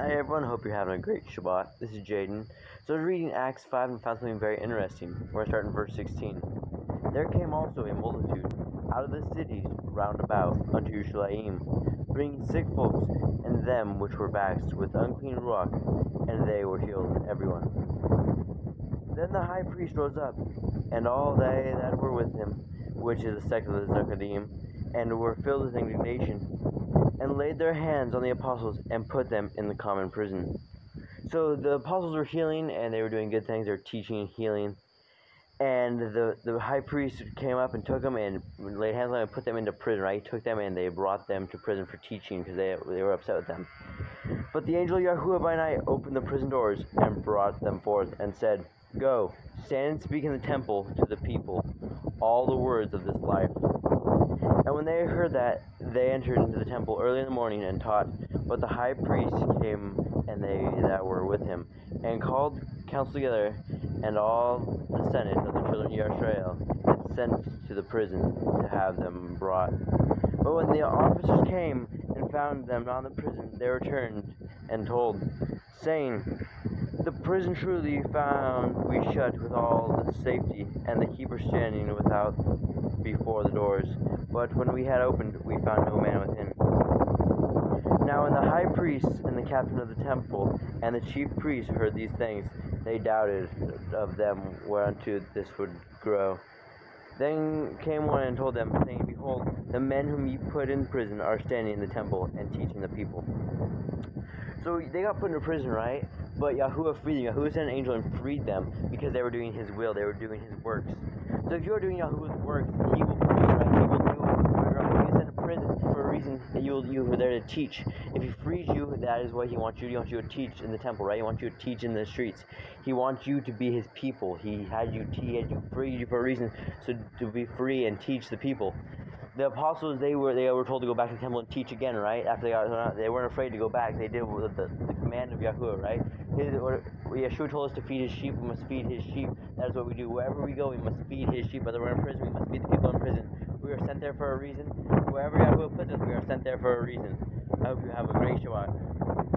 Hi everyone, hope you're having a great Shabbat. This is Jayden. So I was reading Acts 5 and found something very interesting. We're going to start in verse 16. There came also a multitude out of the cities round about unto Jerusalem, bringing sick folks, and them which were vexed with unclean ruach, and they were healed, everyone. Then the high priest rose up, and all they that were with him, which is the sect of the Zachadim, and were filled with indignation, and laid their hands on the apostles, and put them in the common prison. So the apostles were healing, and they were doing good things. They were teaching and healing. And the high priest came up and took them and laid hands on them and put them into prison, right? He took them and they brought them to prison for teaching because they were upset with them. But the angel Yahuwah by night opened the prison doors and brought them forth and said, Go, stand and speak in the temple to the people all the words of this life. And when they heard that, they entered into the temple early in the morning and taught. But the high priest came, and they that were with him, and called council together, and all the senate of the children of Israel, and sent to the prison to have them brought. But when the officers came and found them not in the prison, they returned and told, saying, The prison truly found we shut with all the safety, and the keeper standing without before the doors. But when we had opened, we found no man within. Now when the high priest and the captain of the temple and the chief priests heard these things, they doubted of them whereunto this would grow. Then came one and told them, saying, Behold, the men whom ye put in prison are standing in the temple and teaching the people. So they got put into prison, right? But Yahuwah freed them. Yahuwah sent an angel and freed them because they were doing his will. They were doing his works. So if you're doing Yahuwah's works, he will free you, right? He will do whatever. He sent to prison for a reason that you were there to teach. If he frees you, that is what he wants you to do. He wants you to teach in the temple, right? He wants you to teach in the streets. He wants you to be his people. He had you freed you for a reason, so to be free and teach the people. The apostles, they were told to go back to the temple and teach again, right? After they weren't afraid to go back. They did the command of Yahuwah, right? Yeshua told us to feed his sheep. We must feed his sheep. That is what we do. Wherever we go, we must feed his sheep. Whether we're in prison, we must feed the people in prison. We are sent there for a reason. Wherever Yahuwah puts us, we are sent there for a reason. I hope you have a great Shabbat.